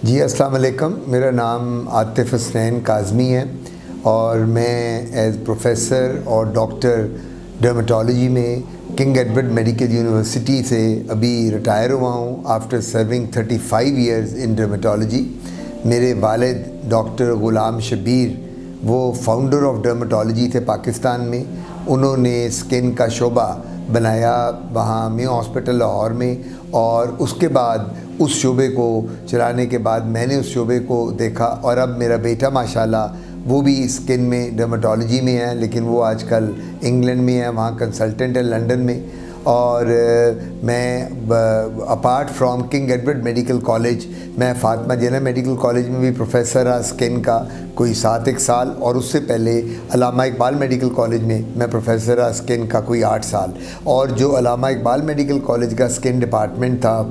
جی السلام علیکم، میرا نام عاطف حسنین کاظمی ہے اور میں ایز پروفیسر اور ڈاکٹر ڈرمیٹالوجی میں کنگ ایڈورڈ میڈیکل یونیورسٹی سے ابھی ریٹائر ہوا ہوں آفٹر سرونگ 35 ایئرز ان ڈرمیٹالوجی۔ میرے والد ڈاکٹر غلام شبیر وہ فاؤنڈر آف ڈرمیٹالوجی تھے پاکستان میں۔ انہوں نے اسکن کا شعبہ بنایا وہاں میو ہاسپٹل لاہور میں، اور اس کے بعد اس شعبے کو چلانے کے بعد میں نے اس شعبے کو دیکھا، اور اب میرا بیٹا ماشاءاللہ وہ بھی اسکن میں ڈرمیٹالوجی میں ہے، لیکن وہ آج کل انگلینڈ میں ہے، وہاں کنسلٹنٹ ہے لنڈن میں۔ اور میں apart from king Edward medical college میں فاطمہ جنرل میڈیکل کالج میں بھی پروفیسر رہا اسکن کا کوئی 7 سال، اور اس سے پہلے علامہ اقبال میڈیکل کالج میں پروفیسر رہا اسکن کا کوئی 8 سال۔ اور جو علامہ اقبال میڈیکل کالج کا اسکن ڈپارٹمنٹ تھا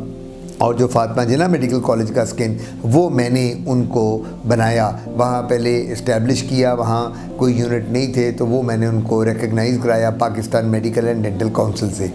اور جو فاطمہ جناح میڈیکل کالج کا اسکن، وہ میں نے ان کو بنایا، وہاں پہلے اسٹیبلش کیا، وہاں کوئی یونٹ نہیں تھے تو وہ میں نے ان کو ریکگنائز کرایا Pakistan medical and dental council سے۔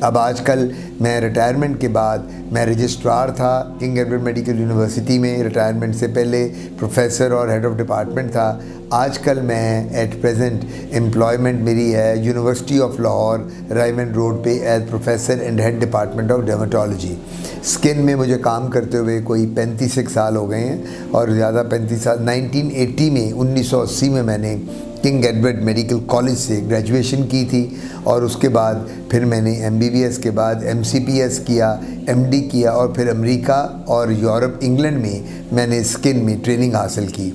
اب آج کل میں ریٹائرمنٹ کے بعد میں رجسٹرار تھا کنگ ایڈورڈ میڈیکل یونیورسٹی میں، ریٹائرمنٹ سے پہلے پروفیسر اور ہیڈ آف ڈپارٹمنٹ تھا۔ آج کل میں ایٹ پریزنٹ امپلائمنٹ میری ہے university of Lahore Raiwind road پہ as professor and head department of dermatology. Skin میں مجھے کام کرتے ہوئے کوئی 35 سال ہو گئے ہیں، اور زیادہ 35 سال 1980 میں 1980 میں نے کنگ ایڈورڈ میڈیکل کالج سے گریجویشن کی تھی، اور اس کے بعد پھر میں نے MBBS کے بعد MCPS کیا، MD کیا، اور پھر امریکہ اور یورپ انگلینڈ میں نے اسکن میں ٹریننگ حاصل کی۔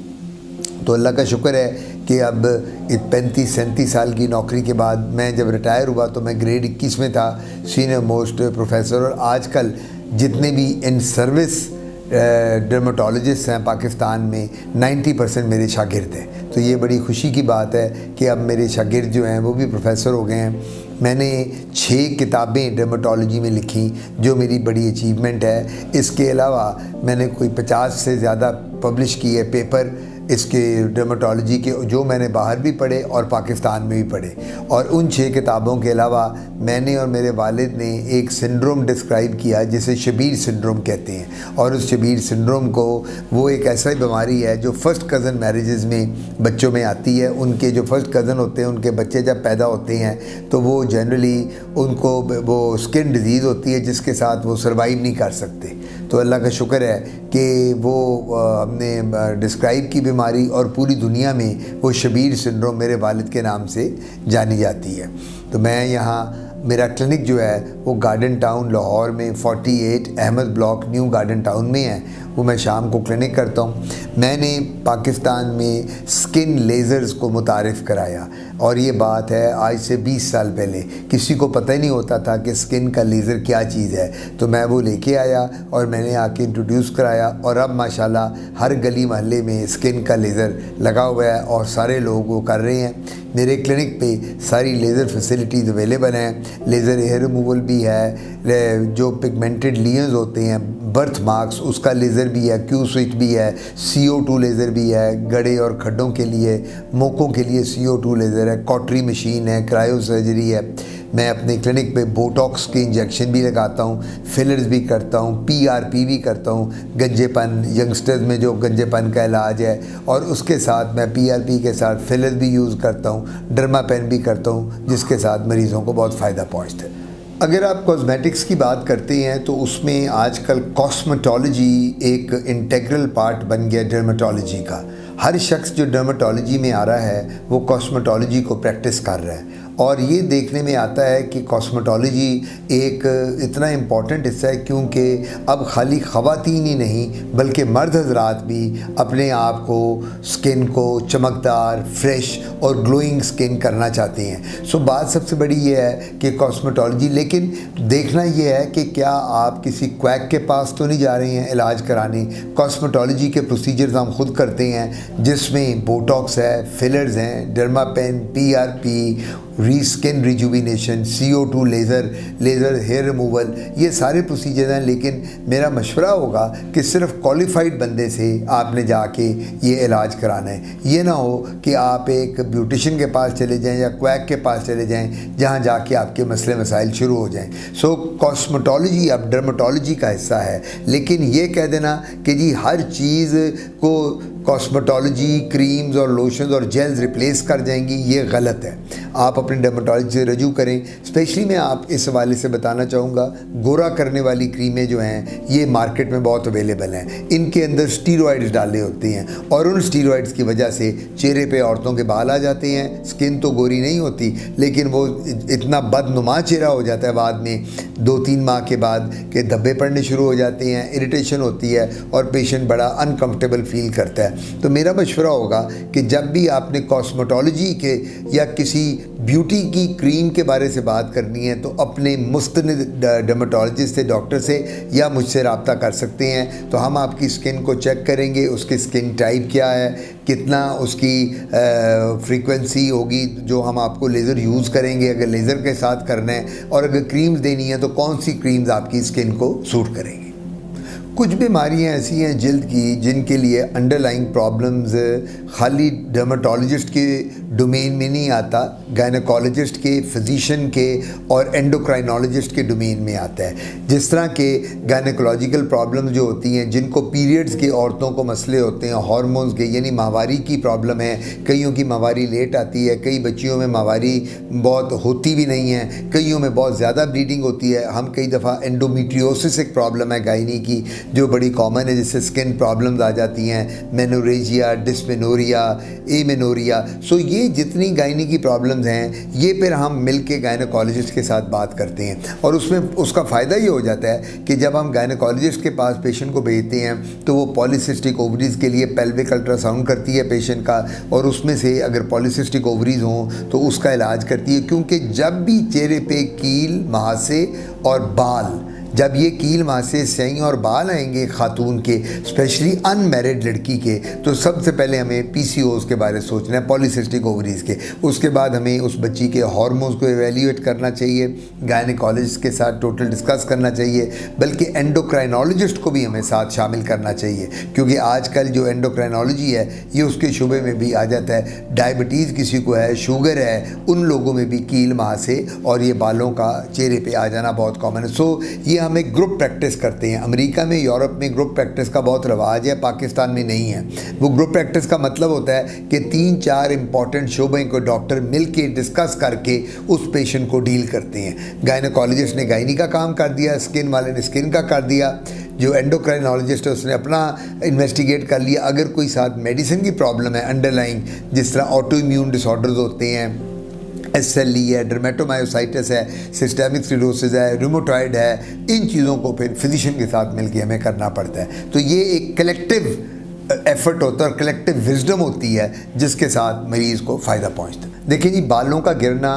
تو اللہ کا شکر ہے کہ اب 35-37 سال کی نوکری کے بعد میں جب ریٹائر ہوا تو میں گریڈ 21 میں تھا، سینئر موسٹ پروفیسر، اور آج کل جتنے بھی ان سروس ڈرمیٹالوجسٹ ہیں پاکستان میں 90% میرے شاگرد ہیں۔ تو یہ بڑی خوشی کی بات ہے کہ اب میرے شاگرد جو ہیں وہ بھی پروفیسر ہو گئے ہیں۔ میں نے 6 کتابیں ڈرمیٹالوجی میں لکھی جو میری بڑی اچیومنٹ ہے۔ اس کے علاوہ میں نے کوئی 50 سے زیادہ پبلش کیے پیپر اس کے ڈرمیٹالوجی کے، جو میں نے باہر بھی پڑھے اور پاکستان میں بھی پڑھے۔ اور ان 6 کتابوں کے علاوہ میں نے اور میرے والد نے ایک سنڈروم ڈسکرائب کیا جسے شبیر سنڈروم کہتے ہیں، اور اس شبیر سنڈروم کو وہ ایک ایسا بیماری ہے جو فرسٹ کزن میریجز میں بچوں میں آتی ہے۔ ان کے جو فرسٹ کزن ہوتے ہیں ان کے بچے جب پیدا ہوتے ہیں تو وہ جنرلی ان کو وہ اسکن ڈیزیز ہوتی ہے جس کے ساتھ وہ سروائیو نہیں کر سکتے۔ تو اللہ کا شکر ہے کہ وہ ہم نے ڈسکرائب کی بیماری، اور پوری دنیا میں وہ شبیر سنڈروم میرے والد کے نام سے جانی جاتی ہے۔ تو میں یہاں میرا کلینک جو ہے وہ گارڈن ٹاؤن لاہور میں 48 Ahmad Block New Garden Town میں ہے، وہ میں شام کو کلینک کرتا ہوں۔ میں نے پاکستان میں اسکن لیزرز کو متعارف کرایا، اور یہ بات ہے آج سے 20 سال پہلے، کسی کو پتہ ہی نہیں ہوتا تھا کہ اسکن کا لیزر کیا چیز ہے، تو میں وہ لے کے آیا اور میں نے آ کے انٹروڈیوس کرایا، اور اب ماشاءاللہ ہر گلی محلے میں اسکن کا لیزر لگا ہوا ہے اور سارے لوگ وہ کر رہے ہیں۔ میرے کلینک پہ ساری لیزر فیسلٹیز اویلیبل ہیں، لیزر ہیئر ریموول بھی ہے، جو پگمنٹڈ لیئرز ہوتے ہیں برتھ مارکس اس کا لیزر بھی ہے، کیو سوئچ بھی ہے، CO2 لیزر بھی ہے گڑے اور کھڈوں کے لیے، موقوں کے لیے CO2 لیزر ہے، کاٹری مشین ہے، کرائیو سرجری ہے۔ میں اپنے کلینک پہ بوٹاکس کے انجیکشن بھی لگاتا ہوں، فلرز بھی کرتا ہوں، PRP بھی کرتا ہوں، گنجے پن ینگسٹرز میں جو گنجے پن کا علاج ہے، اور اس کے ساتھ میں PRP کے ساتھ فلر بھی یوز کرتا ہوں، ڈرما پین بھی کرتا ہوں، جس کے ساتھ مریضوں کو بہت فائدہ پہنچتا ہے۔ اگر آپ کاسمیٹکس کی بات کرتے ہیں تو اس میں آج کل کاسمیٹولوجی ایک انٹیگرل پارٹ بن گیا ڈرمیٹالوجی کا۔ ہر شخص جو ڈرمیٹالوجی میں آ رہا ہے وہ کاسمیٹولوجی کو پریکٹس کر رہا ہے، اور یہ دیکھنے میں آتا ہے کہ کاسمیٹولوجی ایک اتنا امپورٹنٹ حصہ ہے کیونکہ اب خالی خواتین ہی نہیں بلکہ مرد حضرات بھی اپنے آپ کو اسکن کو چمکدار، فریش اور گلوئنگ اسکن کرنا چاہتے ہیں۔ سو بات سب سے بڑی یہ ہے کہ کاسمیٹولوجی، لیکن دیکھنا یہ ہے کہ کیا آپ کسی کویک کے پاس تو نہیں جا رہے ہیں علاج کرانے۔ کاسمیٹولوجی کے پروسیجرز ہم خود کرتے ہیں، جس میں بوٹاکس ہے، فلرز ہیں، derma pen, PRP، skin rejuvenation, CO2 laser hair removal, ये सारे प्रोसीजर हैं। लेकिन मेरा मशवरा होगा कि सिर्फ क्वालिफाइड बंदे से आपने जाके ये इलाज कराना है। ये ना हो कि आप एक ब्यूटिशियन के पास चले जाएं या क्वैक के पास चले जाएं, जहाँ जाके आपके मसले मसाइल शुरू हो जाएं। सो कॉस्मेटोलॉजी अब डर्मेटोलॉजी का हिस्सा है, लेकिन ये कह देना कि जी हर चीज़ को कॉस्मेटोलॉजी क्रीम्स और लोशंस और जेल्स रिप्लेस कर जाएंगी, ये गलत है। आप अपने डर्मेटोलॉजी से रजू करें। स्पेशली मैं आप इस हवाले से बताना चाहूँगा, गोरा करने वाली क्रीमें जो हैं ये मार्केट में बहुत अवेलेबल हैं। इनके अंदर स्टीरॉइड्स डाले होते हैं और उन स्टीरॉइड्स की वजह से चेहरे पे औरतों के बाल आ जाते हैं। स्किन तो गोरी नहीं होती, लेकिन वो इतना बदनुमा चेहरा हो जाता है बाद में 2-3 माह के बाद कि धब्बे पड़ने शुरू हो जाते हैं, इरिटेशन होती है और पेशेंट बड़ा अनकम्फर्टेबल फील करता है। तो मेरा मशवरा होगा कि जब भी आपने कॉस्मेटोलॉजी के या किसी ब्यूटी की क्रीम के बारे से बात करनी है तो अपने मुस्तनिद डर्मेटोलॉजिस्ट से, डॉक्टर से या मुझसे रब्ता कर सकते हैं। तो हम आपकी स्किन को चेक करेंगे, उसकी स्किन टाइप क्या है, कितना उसकी फ्रीक्वेंसी होगी जो हम आपको लेज़र यूज़ करेंगे अगर लेज़र के साथ करना है, और अगर क्रीम्स देनी है तो कौन सी क्रीम्स आपकी स्किन को सूट करेंगी। कुछ बीमारियां ऐसी हैं जिल्द की जिनके लिए अंडरलाइंग प्रॉब्लम्स खाली डर्मेटोलॉजिस्ट के डोमेन में नहीं आता, गायनेकोलॉजिस्ट के, फिजिशियन के और एंडोक्राइनोलॉजिस्ट के डोमेन में आता है। जिस तरह के गायनेकोलॉजिकल प्रॉब्लम्स जो होती हैं, जिनको पीरियड्स के औरतों को मसले होते हैं, हार्मोन्स के, यानी माहवारी की प्रॉब्लम है, कईयों की माहवारी लेट आती है, कई बच्चियों में माहवारी बहुत होती भी नहीं है, कईयों में बहुत ज़्यादा ब्लीडिंग होती है। हम कई दफ़ा एंडोमेट्रियोसिस एक प्रॉब्लम है गायनी की जो बड़ी कॉमन है, जिससे स्किन प्रॉब्लम्स आ जाती हैं, मेनोरेजिया, डिस्मेनोरिया, एमेनोरिया। सो ये जितनी गायनी की प्रॉब्लम्स हैं ये फिर हम मिल के गायनेकोलॉजिस्ट के साथ बात करते हैं, और उसमें उसका फ़ायदा ये हो जाता है कि जब हम गायनेकोलॉजिस्ट के पास पेशेंट को भेजते हैं तो वो पॉलीसिस्टिक ओवरीज़ के लिए पेल्विक अल्ट्रासाउंड करती है पेशेंट का, और उसमें से अगर पॉलीसिस्टिक ओवरीज़ हों तो उसका इलाज करती है। क्योंकि जब भी चेहरे पे कील, महासे और बाल, जब ये कील महासे, स्याही और बाल आएंगे खातून के, स्पेशली अनमैरिड लड़की के, तो सबसे पहले हमें PCOS के बारे में सोचना है, पॉलीसिस्टिक ओवरीज़ के। उसके बाद हमें उस बच्ची के हार्मोन्स को एवेल्यूएट करना चाहिए, गायनेकोलॉजिस्ट के साथ टोटल डिस्कस करना चाहिए, बल्कि एंडोक्राइनोलॉजिस्ट को भी हमें साथ शामिल करना चाहिए, क्योंकि आजकल जो एंडोक्राइनोलॉजी है ये उसके शुबे में भी आ जाता है। डायबिटीज़ किसी को है, शुगर है, उन लोगों में भी कील महासे और ये बालों का चेहरे पर आ जाना बहुत कॉमन है। सो ये हम एक ग्रुप प्रैक्टिस करते हैं। अमेरिका में, यूरोप में ग्रुप प्रैक्टिस का बहुत रवाज है, पाकिस्तान में नहीं है। वो ग्रुप प्रैक्टिस का मतलब होता है कि 3-4 इंपॉर्टेंट शोबे को डॉक्टर मिल के डिस्कस करके उस पेशेंट को डील करते हैं। गायनेकोलॉजिस्ट ने गायनी का काम कर दिया, स्किन वाले ने स्किन का कर दिया, जो एंडोक्राइनोलॉजिस्ट है उसने अपना इन्वेस्टिगेट कर लिया। अगर कोई साथ मेडिसिन की प्रॉब्लम है अंडरलाइंग, जिस तरह ऑटो इम्यून डिसऑर्डर्स होते हैं, SLE है, डर्मेटोमायोसाइटिस है, सिस्टेमिक स्क्लेरोसिस है, रूमेटॉइड है, इन चीज़ों को फिर फिजिशियन के साथ मिलकर हमें करना पड़ता है। तो ये एक कलेक्टिव एफर्ट होता है और कलेक्टिव विजडम होती है जिसके साथ मरीज़ को फ़ायदा पहुंचता है। देखिए जी, बालों का गिरना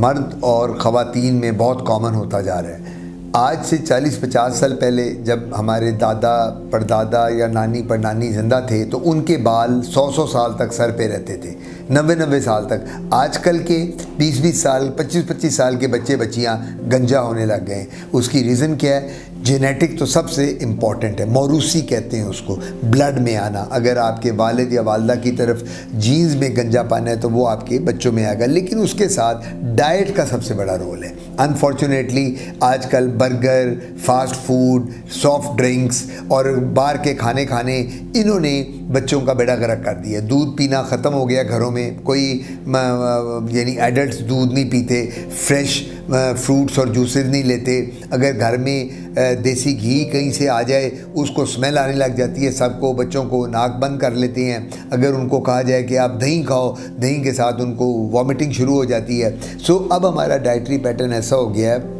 मर्द और ख़वातीन में बहुत कॉमन होता जा रहा है। आज से 40-50 साल पहले जब हमारे दादा परदादा या नानी परनानी ज़िंदा थे तो उनके बाल 100-100 साल तक सर पे रहते थे, 90-90 साल तक। आजकल के 20-20 साल, 25-25 साल के बच्चे बच्चियां गंजा होने लग गए। उसकी रीज़न क्या है? जेनेटिक तो सबसे इम्पॉर्टेंट है, मौरूसी कहते हैं उसको, ब्लड में आना। अगर आपके वालिद या वालदा की तरफ जीन्स में गंजा पाना है तो वो आपके बच्चों में आएगा, लेकिन उसके साथ डाइट का सबसे बड़ा रोल है। अनफॉर्चुनेटली आजकल burger, fast food, soft drinks और बाहर के खाने इन्होंने बच्चों का बेड़ा गर्क कर दिया। दूध पीना ख़त्म हो गया घरों में, कोई यानी एडल्ट्स दूध नहीं पीते, फ्रेश फ्रूट्स और जूसेस नहीं लेते। अगर घर में देसी घी कहीं से आ जाए उसको स्मेल आने लग जाती है, सबको, बच्चों को नाक बंद कर लेते हैं। अगर उनको कहा जाए कि आप दही खाओ, दही के साथ उनको वॉमिटिंग शुरू हो जाती है। सो अब हमारा डाइटरी पैटर्न ऐसा हो गया है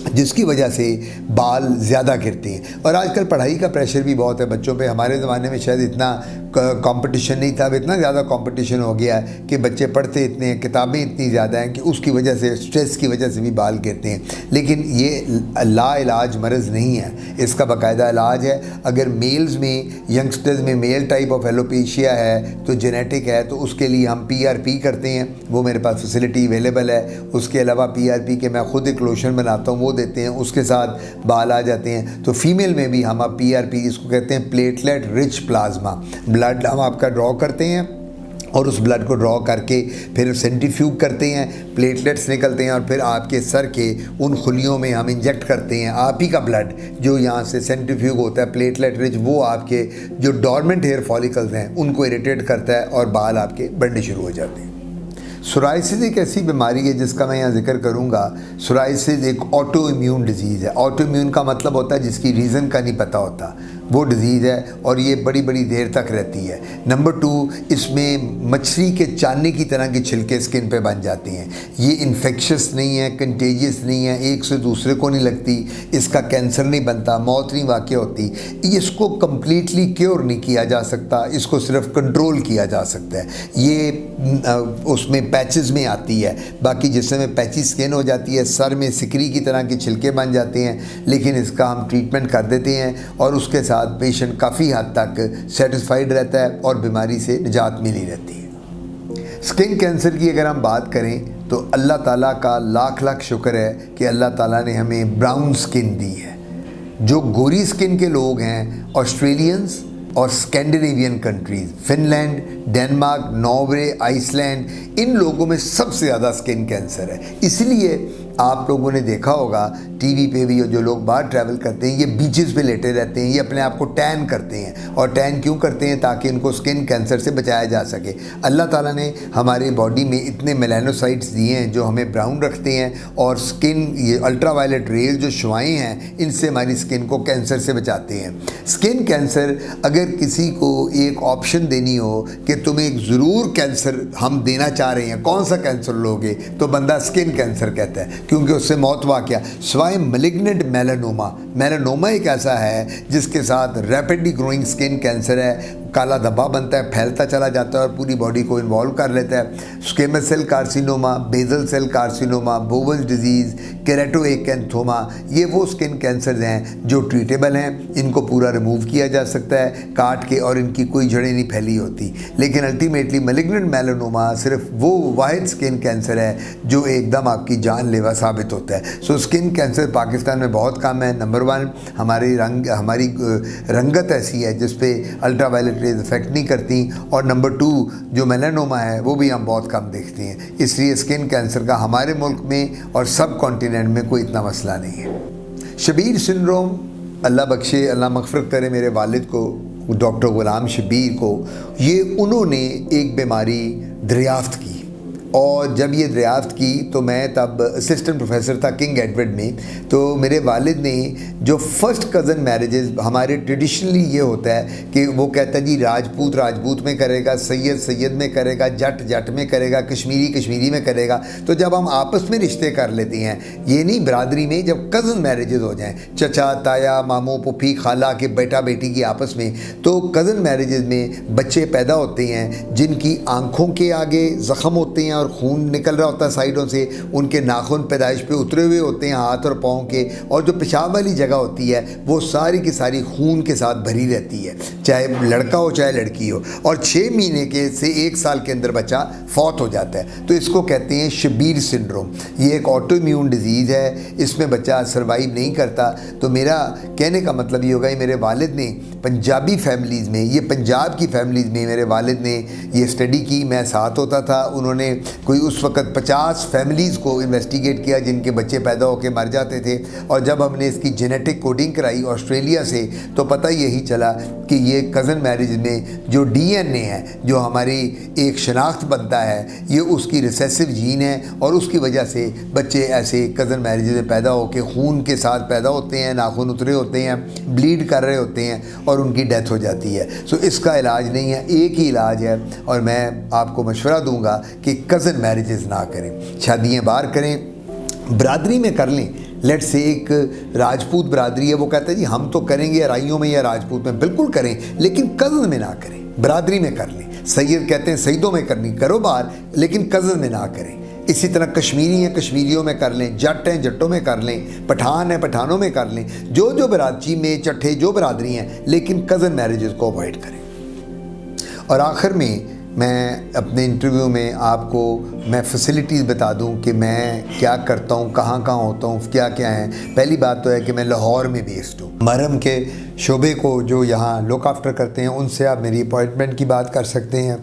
जिसकी वजह से बाल ज़्यादा गिरते हैं। और आजकल पढ़ाई का प्रेशर भी बहुत है बच्चों पे। हमारे ज़माने में शायद इतना कंपटीशन नहीं था, अब इतना ज़्यादा कंपटीशन हो गया है कि बच्चे पढ़ते इतने हैं, किताबें इतनी ज़्यादा हैं कि उसकी वजह से, स्ट्रेस की वजह से भी बाल गिरते हैं। लेकिन ये लाइलाज मर्ज़ नहीं है, इसका बाकायदा इलाज है। अगर मेल्स में, यंगस्टर्स में मेल टाइप ऑफ एलोपेशिया है तो जेनेटिक है, तो उसके लिए हम PRP करते हैं, वो मेरे पास फैसिलिटी अवेलेबल है। उसके अलावा PRP के मैं ख़ुद एक लोशन बनाता हूँ, वो देते हैं, उसके साथ बाल आ जाते हैं। तो फीमेल में भी हम अब PRP, इसको कहते हैं प्लेटलेट रिच प्लाज्मा, ब्लड हम आपका ड्रॉ करते हैं और उस ब्लड को ड्रॉ करके फिर सेंट्रीफ्यूग करते हैं, प्लेटलेट्स निकलते हैं और फिर आपके सर के उन खुलियों में हम इंजेक्ट करते हैं आप ही का ब्लड, जो यहाँ से सेंट्रीफ्यूग होता है प्लेटलेट रिच, वो आपके जो डॉर्मेंट हेयर फॉलिकल्स हैं उनको इरिटेट करता है और बाल आपके बढ़ने शुरू हो जाते हैं। सोराइसिस एक ऐसी बीमारी है जिसका मैं यहाँ जिक्र करूँगा। सोराइसिस एक ऑटो इम्यून डिजीज़ है। ऑटो इम्यून का मतलब होता है जिसकी रीज़न का नहीं पता होता, वो डिज़ीज़ है और ये बड़ी बड़ी देर तक रहती है। नंबर 2, इसमें मछली के चाने की तरह के छिलके स्किन पे बन जाते हैं। ये इन्फेक्शस नहीं है, कंटेजियस नहीं है, एक से दूसरे को नहीं लगती, इसका कैंसर नहीं बनता, मौत नहीं वाक़ होती। इसको कम्प्लीटली क्योर नहीं किया जा सकता, इसको सिर्फ कंट्रोल किया जा सकता है। ये उसमें पैचेस में आती है, बाकी जिसमें पैची स्किन हो जाती है, सर में सिकरी की तरह के छिलके बन जाते हैं, लेकिन इसका हम ट्रीटमेंट कर देते हैं और उसके साथ पेशेंट काफ़ी हद तक सेटिस्फाइड रहता है और बीमारी से निजात मिली रहती है। स्किन कैंसर की अगर हम बात करें तो अल्लाह ताला का लाख लाख शुक्र है कि अल्लाह ताला ने हमें ब्राउन स्किन दी है। जो गोरी स्किन के लोग हैं, ऑस्ट्रेलियंस और Scandinavian countries, Finland, Denmark, Norway, Iceland, इन लोगों में सबसे ज़्यादा स्किन कैंसर है। इसलिए आप लोगों ने देखा होगा टीवी पे भी, जो लोग बाहर ट्रैवल करते हैं ये बीचेस पे लेटे रहते हैं, ये अपने आप को टैन करते हैं। और टैन क्यों करते हैं? ताकि इनको स्किन कैंसर से बचाया जा सके। अल्लाह ताला ने हमारी बॉडी में इतने मेलानोसाइट्स दिए हैं जो हमें ब्राउन रखते हैं, और स्किन, ये अल्ट्रावायलेट रेज जो शुआएँ हैं, इनसे हमारी स्किन को कैंसर से बचाते हैं। स्किन कैंसर, अगर किसी को एक ऑप्शन देनी हो कि तुम्हें एक ज़रूर कैंसर हम देना चाह रहे हैं, कौन सा कैंसर लोगे, तो बंदा स्किन कैंसर कहता है, क्योंकि उससे मौत वाक़या स्वाय मैलिग्नेंट मेलानोमा। मेलानोमा एक ऐसा है जिसके साथ रैपिडली ग्रोइंग स्किन कैंसर है, काला धब्बा बनता है, फैलता चला जाता है और पूरी बॉडी को इन्वॉल्व कर लेता है। Squamous cell carcinoma, basal cell carcinoma, Bowen's disease, keratoacanthoma, ये वो स्किन कैंसर्स हैं जो ट्रीटेबल हैं। इनको पूरा रिमूव किया जा सकता है काट के, और इनकी कोई जड़ें नहीं फैली होती। लेकिन अल्टीमेटली मैलिग्नेंट मेलानोमा सिर्फ वो वाहिद स्किन कैंसर है जो एकदम आपकी जानलेवा साबित होता है। सो स्किन कैंसर पाकिस्तान में बहुत कम है। नंबर 1, हमारी रंगत ऐसी है जिस पे अल्ट्रावायलेट रेज इफेक्ट नहीं करती, और नंबर 2 जो मेलानोमा है वो भी हम बहुत कम देखते हैं। इसलिए स्किन कैंसर का हमारे मुल्क में और सब कॉन्टिनेंट में कोई इतना मसला नहीं है। शबीर सिंड्रोम, अल्लाह बख्शे, अल्लाह मग़फ़िरत करे मेरे वालिद को, डॉक्टर ग़ुलाम शबीर को, ये उन्होंने एक बीमारी दरियाफ़्त की। और जब ये दरियाफ़्त की तो मैं तब असिस्टेंट प्रोफेसर था किंग एडवर्ड में। तो मेरे वालिद ने जो फर्स्ट कज़न मैरिजेस, हमारे ट्रेडिशनली ये होता है कि वो कहता है जी राजपूत राजपूत में करेगा, सैयद सैयद में करेगा, जट जट में करेगा, कश्मीरी कश्मीरी में करेगा। तो जब हम आपस में रिश्ते कर लेते हैं, ये नहीं बरादरी में, जब कज़न मैरिजेस हो जाएँ, चचा ताया मामू पुफी खाला के बेटा बेटी की आपस में, तो कज़न मैरिजेस में बच्चे पैदा होते हैं जिनकी आँखों के आगे ज़ख़म होते हैं और खून निकल रहा होता है साइडों से, उनके नाखून पैदाइश पे उतरे हुए होते हैं हाथ और पाँव के, और जो पेशाब वाली जगह होती है वो सारी की सारी खून के साथ भरी रहती है, चाहे लड़का हो चाहे लड़की हो। और 6 महीने के से 1 साल के अंदर बच्चा फौत हो जाता है। तो इसको कहते हैं शबीर सिंड्रोम। ये एक ऑटो इम्यून डिजीज़ है, इसमें बच्चा सर्वाइव नहीं करता। तो मेरा कहने का मतलब ये होगा, मेरे वालिद ने पंजाबी फैमिलीज़ में, ये पंजाब की फैमिलीज़ में मेरे वालिद ने ये स्टडी की, मैं साथ होता था। उन्होंने कोई उस वक़्त 50 फैमिलीज़ को इन्वेस्टिगेट किया जिनके बच्चे पैदा होकर मर जाते थे। और जब हमने इसकी जेनेटिक कोडिंग कराई ऑस्ट्रेलिया से, तो पता यही चला कि ये कज़न मैरिज में जो DNA है, जो हमारी एक शनाख्त बनता है, ये उसकी रिसेसिव जीन है, और उसकी वजह से बच्चे ऐसे कज़न मैरिज में पैदा होकर खून के साथ पैदा होते हैं, नाखून उतरे होते हैं, ब्लीड कर रहे होते हैं और उनकी डेथ हो जाती है। सो इसका इलाज नहीं है, एक ही इलाज है, और मैं आपको मशवरा दूंगा कि कज़न मैरिजेस ना करें, शादियाँ बाहर करें, बरादरी में कर लें। लेट से एक राजपूत बरादरी है, वो कहता है जी हम तो करेंगे राइयों में या राजपूत में, बिल्कुल करें, लेकिन कज़न में ना करें। برادری میں کر لیں. سید کہتے ہیں سیدوں میں کرنی کرو باہر, لیکن کزن میں نہ کریں. اسی طرح کشمیری ہیں کشمیریوں میں کر لیں, جٹ ہیں جٹوں میں کر لیں, پٹھان ہیں پٹھانوں میں کر لیں, جو برادری میں چٹھے جو برادری ہیں, لیکن کزن میرجز کو اوائڈ کریں. اور آخر میں اپنے انٹرویو میں آپ کو میں فیسلٹیز بتا دوں کہ میں کیا کرتا ہوں, کہاں ہوتا ہوں, کیا ہیں. پہلی بات تو ہے کہ میں لاہور میں بیسڈ ہوں. مرہم کے شعبے کو جو یہاں لک آفٹر کرتے ہیں ان سے آپ میری اپوائنٹمنٹ کی بات کر سکتے ہیں.